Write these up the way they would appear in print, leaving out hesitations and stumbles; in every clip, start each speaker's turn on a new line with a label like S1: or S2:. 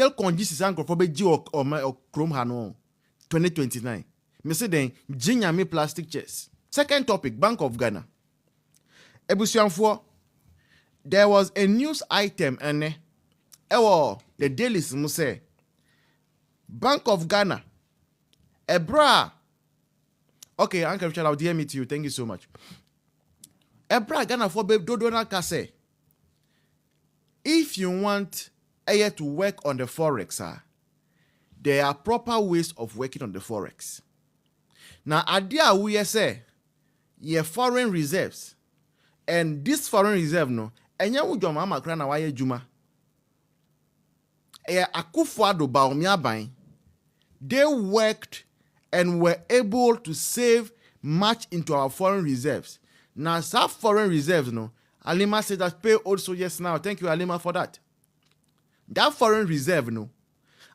S1: tell conditions and for be or chrome hano 2029. Me say then jinyame plastic chairs. Second topic, Bank of Ghana. Ebusianfo, there was a news item and the daily say Bank of Ghana. Ebra. Okay, Uncle Richard, I'll DM it to you. Thank you so much. Ebra Ghana for babe Dodona Kase. If you want to work on the Forex, there are proper ways of working on the Forex. Now, idea we say, ye foreign reserves, and this foreign reserve no, and ya wujo mama krana waye juma. Akufo-Addo Bawumia Bang, they worked and were able to save much into our foreign reserves. Now, some foreign reserves, no, Alima said that pay old soldiers now. Thank you, Alima, for that. That foreign reserve, no,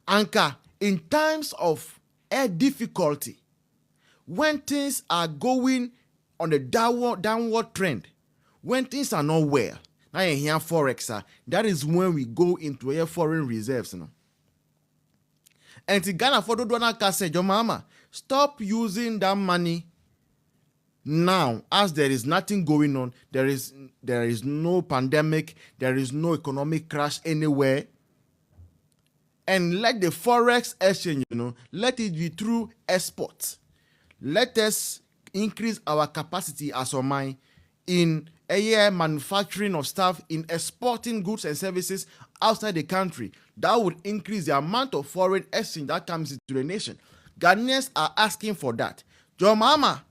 S1: anchor in times of difficulty, when things are going on a downward trend, when things are not well, now you hear Forex, that is when we go into a foreign reserves, no. And to Ghana for the donor say, your mama, stop using that money now, as there is nothing going on. There is no pandemic, there is no economic crash anywhere. And let the Forex exchange, let it be through exports. Let us increase our capacity as a mind in manufacturing of stuff, in exporting goods and services outside the country. That would increase the amount of foreign exchange that comes into the nation. Ghanaians are asking for that. Your mama,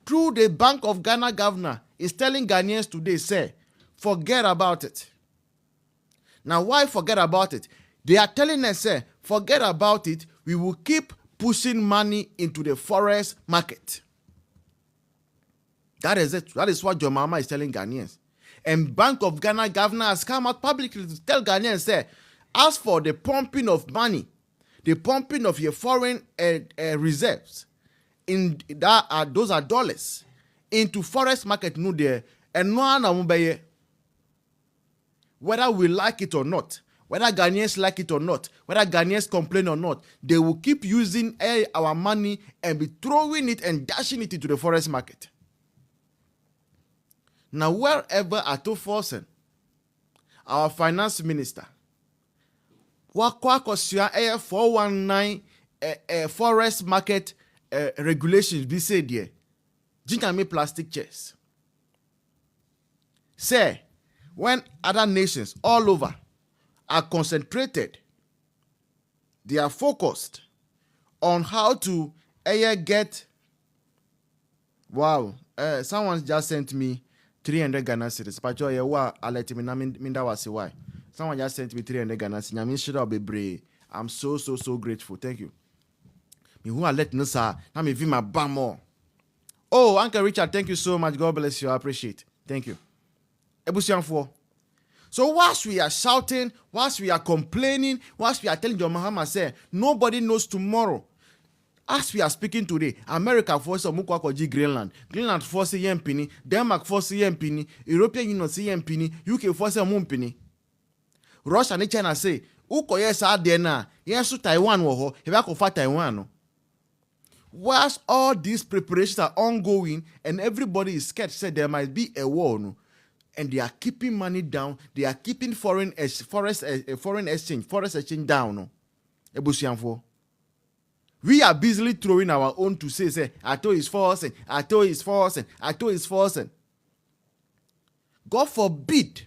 S1: through the Bank of Ghana governor, is telling Ghanaians today, say, forget about it. Now, why forget about it? They are telling us, say, forget about it. We will keep pushing money into the Forex market. That is it. That is what your mama is telling Ghanaians. And Bank of Ghana governor has come out publicly to tell Ghanaians, say, as for the pumping of money, the pumping of your foreign reserves, in that those are dollars into Forex market, no there, and no one whether we like it or not, whether Ghanaians like it or not, whether Ghanaians complain or not, they will keep using our money and be throwing it and dashing it into the Forex market. Now, wherever at fɔrson, our finance minister, wakwakosia 419 Forex market regulations be said here, jinkame plastic chairs. Say, when other nations all over are concentrated, they are focused on how to get. Wow, someone just sent me 300 Ghana cedis. Pacho ye wa alert me na minda wasi why. Someone just sent me 300 Ghana cedis. Nyami shira obebre. I'm so grateful. Thank you. Me who alert no sir. Na me vi my bam. Oh, Uncle Richard, thank you so much. God bless you. I appreciate. Thank you. Ebusianfo. So whilst we are shouting, whilst we are complaining, whilst we are telling John Mahama say nobody knows tomorrow. As we are speaking today, America force Mukwakoji Greenland, Greenland force Yempini, Denmark force Yempini, European Union say Yempini, UK force Mumpini. Russia and China say, Uko yes out there na, yes Taiwan woho, Hebako for Taiwan. Whilst all these preparations are ongoing and everybody is scared, said there might be a war, no, and they are keeping money down, they are keeping foreign exchange down, no. Ebusianfo. We are busily throwing our own to say, Ato is forcing, Ato is forcing, Ato is forcing. God forbid,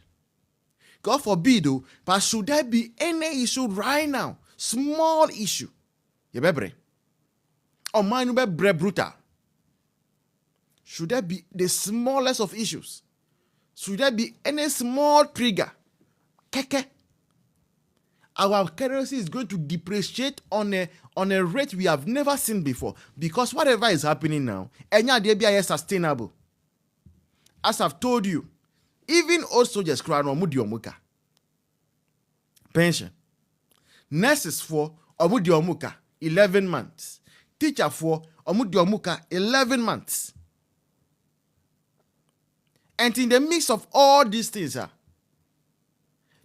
S1: oh, but should there be any issue right now, small issue, yebebre, or mine be brutal. Should there be the smallest of issues? Should there be any small trigger? Keke. Our currency is going to depreciate on a rate we have never seen before, because whatever is happening now, is sustainable. As I've told you, even old soldiers cry no mudiomuka. Pension. Nurses for omudiomuka 11 months. Teacher for omudiomuka 11 months. And in the midst of all these things,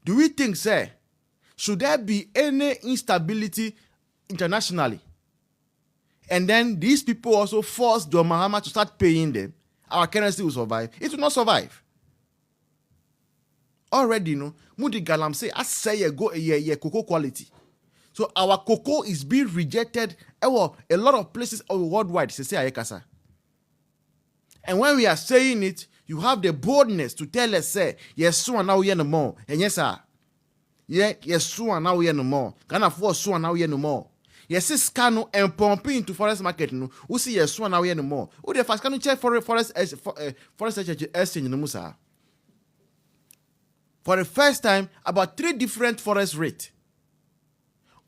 S1: do we think, say, should there be any instability internationally, and then these people also force John Mahama to start paying them, our currency will survive? It will not survive. Already, Moody Galam say, I say ye cocoa quality. So our cocoa is being rejected a lot of places worldwide. And when we are saying it, you have the boldness to tell us, say, yes, so now we no more. And yes, sir. Yeah, yes, so now we no more. Can afford so now we no more. Yes, this cano and pumping into Forex market. No, we see yes, so now we no more. Who the first can check for Forex exchange no musa. For the first time, about 3 different Forex rates.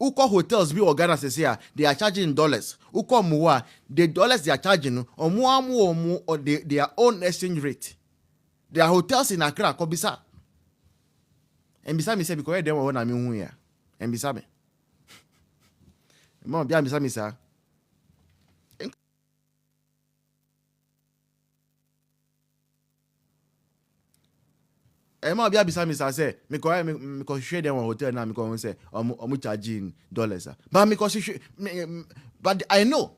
S1: Uko hotels be Ghana says here, they are charging dollars. Uko Mua, the dollars they are charging or their own exchange rate. There are hotels in Accra, Kobisa. And beside me say because they want to here. And beside me. Mom, beside me, sir. Emma be beside me say because share them on hotel now because say charging dollars. But because but I know.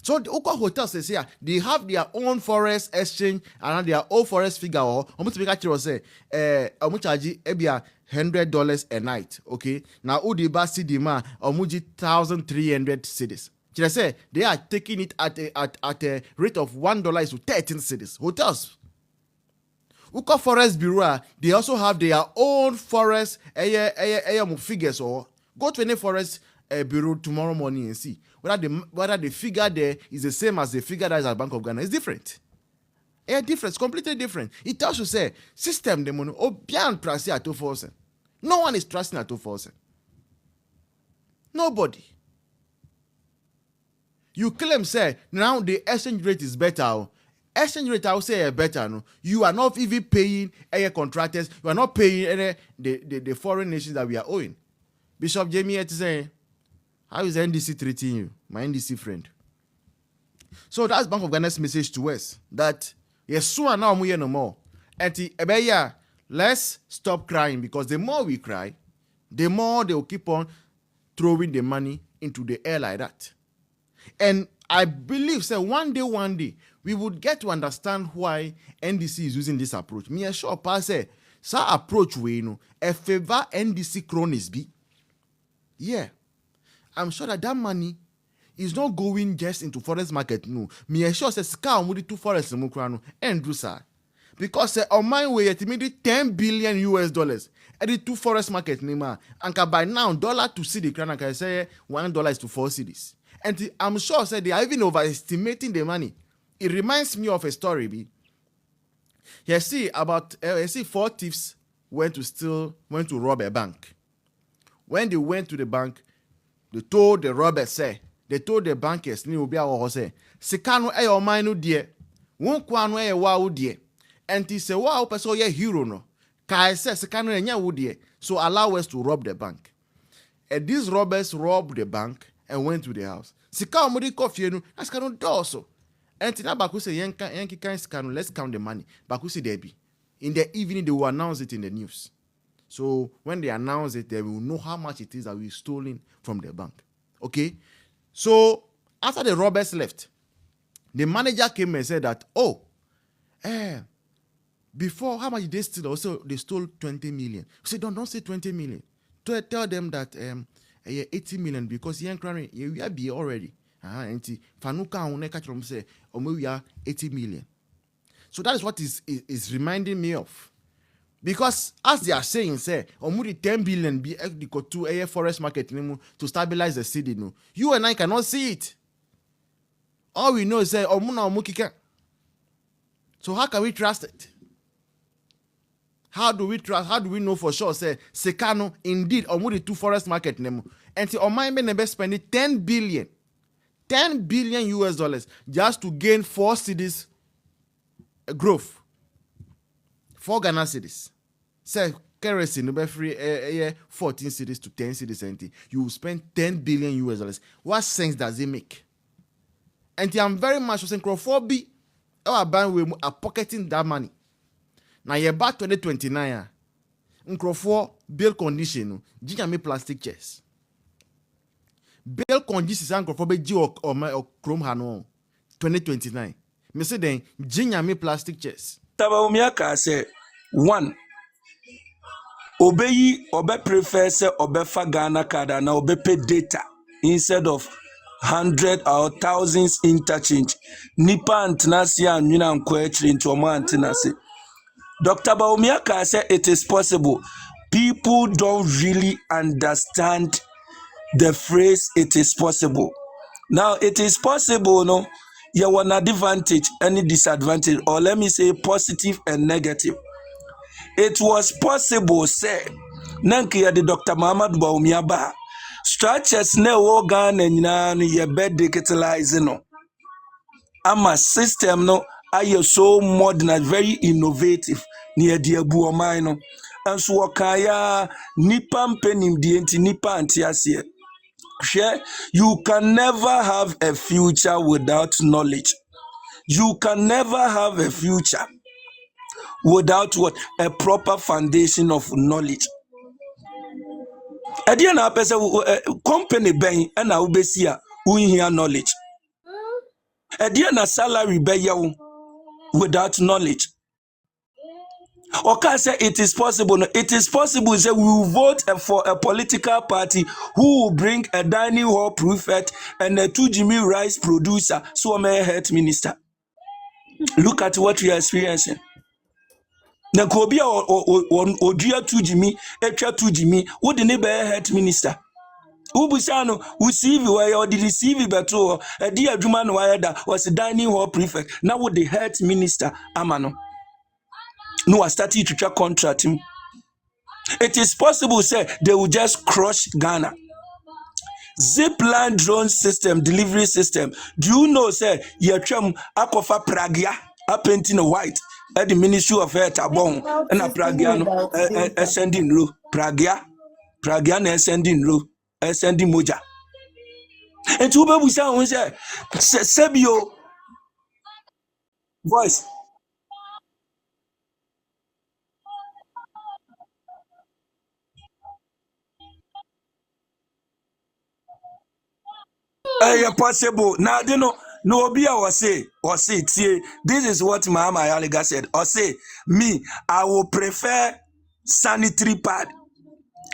S1: So the Uko hotels says here they have their own Forex exchange and their own Forex figure or to make actually say charge $100 a night. Okay. Now Udiba Sidima omuji 1,300 cedis. Say they are taking it at a rate of $1 to 13 cedis. Hotels. Uko Forex Bureau, they also have their own Forex figures or go to any Forex bureau tomorrow morning and see whether the figure there is the same as the figure that is at Bank of Ghana. It's different. Different, completely different. It tells you say system the money bien trusted at 2%. No one is trusting at 2%. Nobody. You claim say now the exchange rate is better. Exchange rate, I will say better. No, you are not even paying any contractors. You are not paying any the foreign nations that we are owing. Bishop Jamie is saying, how is NDC treating you, my NDC friend? So that's Bank of Ghana's message to us that yes, so now we no more. And let's stop crying because the more we cry, the more they will keep on throwing the money into the air like that. And I believe, say one day, we would get to understand why NDC is using this approach. Me a sure pass say, approach we a favor NDC cronies be. Yeah, I'm sure that money is not going just into Forex market. No, me a sure say scar with 2 Forex no and do sir. Because on my way it made 10 billion US dollars. And the 2 Forex market nima. And by now dollar to cedi crown can say $1 is to 4 cedis. And I'm sure say they are even overestimating the money. It reminds me of a story. You see, 4 thieves went to rob a bank. When they went to the bank, they told the robbers, they told the bankers, Sikano e o mine die, won kwano e wa udie. And he said, wow, person ye hero no. Kai say Sikano enya udie, so allow us to rob the bank. And these robbers robbed the bank and went to the house. Sikano mudi coffee no, askano doso. And Tina Baku say, Yankee can let's count the money. Baku say, Debbie. In the evening, they will announce it in the news. So when they announce it, they will know how much it is that we stolen from the bank. Okay? So after the robbers left, the manager came and said that, before, how much did they steal? Also, they stole 20 million. He said, don't say 20 million. Tell them that 80 million because you are be already. And fanuka say we are 80 million. So that is what is reminding me of. Because as they are saying, say, 10 billion be equal to a Forex market to stabilize the city. No, you and I cannot see it. All we know is say so how can we trust it? How do we trust? How do we know for sure? Say Sekano indeed 2 Forex market name. And on my men spending 10 billion US dollars just to gain 4 cities growth. 4 Ghana cities. Say currency no be free 14 cities to 10 cities and you will spend 10 billion US dollars. What sense does it make? And I'm very much saying Crawford our bank are pocketing that money. Now you're back 2029. nkrofo bail condition no ginya me plastic chairs. Bail conditions nkrofo be gi o chrome ha no 2029. Me say then ginya me plastic chairs.
S2: Tabaumia ka say one obeyi obe prefer say obe fa Ghana card na obe pay data instead of 100 or thousands interchange. Nipa antenasi anwina nko achiri nti omo antenasi. Dr. Baumiaka said it is possible. People don't really understand the phrase it is possible. Now it is possible, no, you want an advantage, any disadvantage, or let me say positive and negative. It was possible, say, Nanki the Dr. Muhammad Baumiaba. Structures ne organ and ye bed digitalizing no. Ama system no are so modern and very innovative near the abuomai no. And so wakaya nipa mpenim die nti nipa antiasie. You can never have a future without knowledge. You can never have a future without what? A proper foundation of knowledge. Edi na pese company ben na ubesi a unhia knowledge. Edi na salary be ye without knowledge. Okay, say it is possible. No, it is possible. Say we will vote for a political party who will bring a dining hall prefect and a 2 Jimmy rice producer, so I'm a health minister. Look at what we are experiencing. Na kobia odia 2 Jimmy, etwa 2 Jimmy, wo de ne be health minister. Ubusano, we see where or did receive beto, a dear Juman Wayada was a dining hall prefect. Now with the health minister, Amano. No, I started to check contract him. It is possible, say, they will just crush Ghana. Zipline drone system, delivery system. Do you know, say, Yacham Akofa Pragia, up painting white at the Ministry of Health, Abon, and a Pragiano ascending row, Pragia, Pragian ascending row, ascending Moja. And two baby sound say, Sebio voice. Possible. Now, you know, no be or say, this is what Mama Yaliga said. Or say, me, I will prefer sanitary pad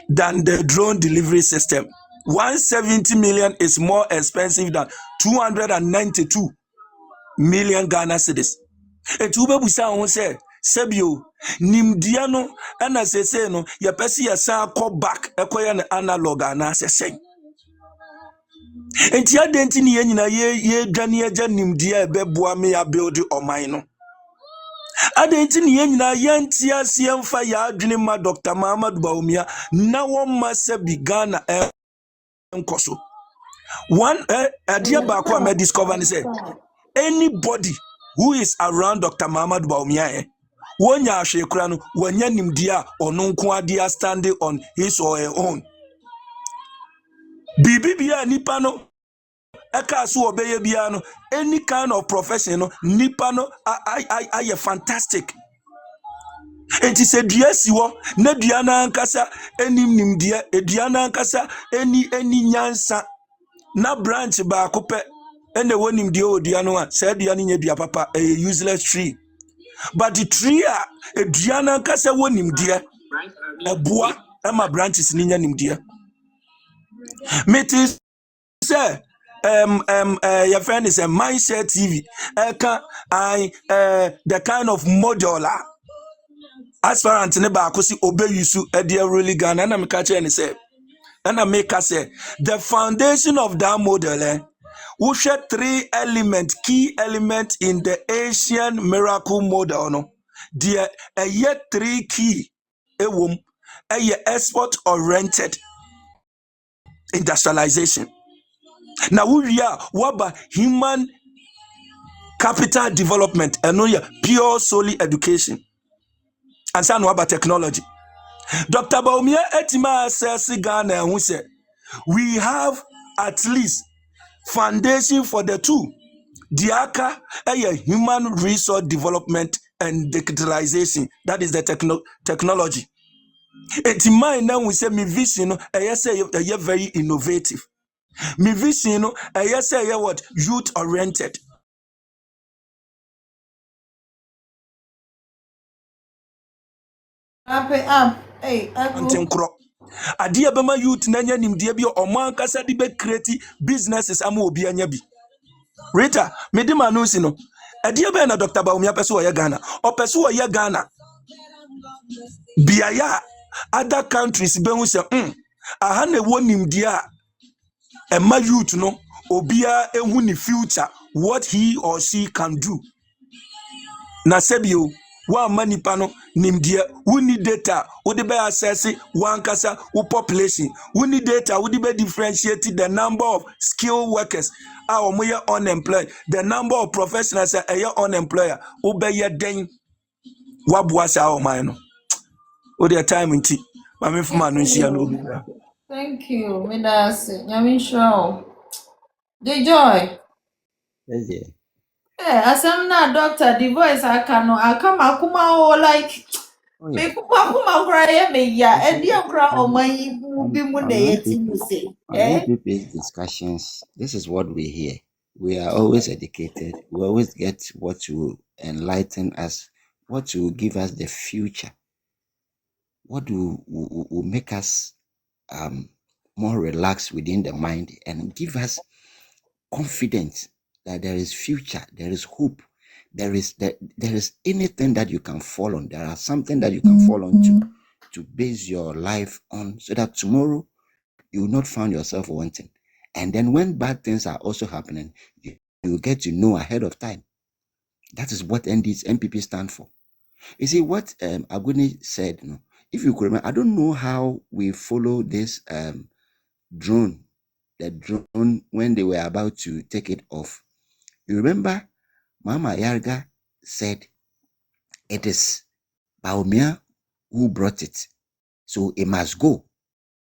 S2: than the drone delivery system. 170 million is more expensive than 292 million Ghana cedis. And two baby sound say, Sebio, Nimdiano, and as I say, no, ya pesi ya sa call back, a analog and as I say. Enti adenti ni nyina ye dwane agya nimdia ebeboa me ya build oman no. Adenti ni nyina ye ntia se mfa ya adwene ma Dr. Muhammad Bawumia na won se bigana enkoso. One idea back what I discover and say anybody who is around Dr. Muhammad Bawumia wonya ahwekura no wanya nimdia ono nko ade standing on his or her own. Bibibia nipa no any kind of profession, nipa no are fantastic. It is a DSO, ne diana nkasa, any nimdia, a diana nkasa, any nyansa, na branch ba kope, and the one dio dianoa, said diani dia papa, a useless tree. But the tree a diana nkasa one nimdia, a bois, and my branches ninya nimdia. Metis say your friend is a mindset TV. The kind of modular as far as neba akosi obe yusu edia really Ghana and I catch and say and I make us say the foundation of that model we share 3 elements, key elements in the Asian miracle model no there yet 3 key a export oriented industrialization. Now we are what human capital development and no pure solely education and some about technology. Dr. Bawumia etima says Ghana who said we have at least foundation for the two. Diaka human resource development and digitalization. That is the technology. Eti mine now we say me vision no say very innovative. Me vision no say what youth oriented.
S3: Hey,
S2: Anten kro. Adia bema youth na nya nimdie bi oman kasa di be create businesses ama obi anya bi. Rita, me di manusi no. Adia be na Dr. Baumia peso oye Ghana. O peso oye Ghana. Biaya other countries be hu se aha na wo nimdie a ema youth no obia ehu ni future what he or she can do. Na sebio wa manipa no nimdie we need data we dey be access one kasa we population we need data we dey be differentiate the number of skilled workers a omoye unemployed the number of professionals a unemployed we be ye den waboa sa o man no o dey time nti ma me fuma no nhia no obi
S3: thank you. Midas. Yamin show. The joy.
S4: Yes, dear.
S3: As I'm not doctor, the voice I come akuma like
S4: Oh,
S3: me
S4: yeah.
S3: kuma cry me ya.
S4: You
S3: And
S4: see,
S3: you cry on my
S4: on,
S3: be
S4: on
S3: say.
S4: NPP's discussions, this is what we hear. We are always educated. We always get what will enlighten us, what will give us the future, what will make us more relaxed within the mind and give us confidence that there is future, there is hope, there is anything that you can fall on. There are something that you can fall on to base your life on, so that tomorrow you will not find yourself wanting. And then when bad things are also happening, you get to know ahead of time. That is what NPP stand for. You see what Aguni said. No, if you could remember, I don't know how we follow this drone, the drone when they were about to take it off. You remember, Mama Yarga said it is Baumia who brought it, so it must go.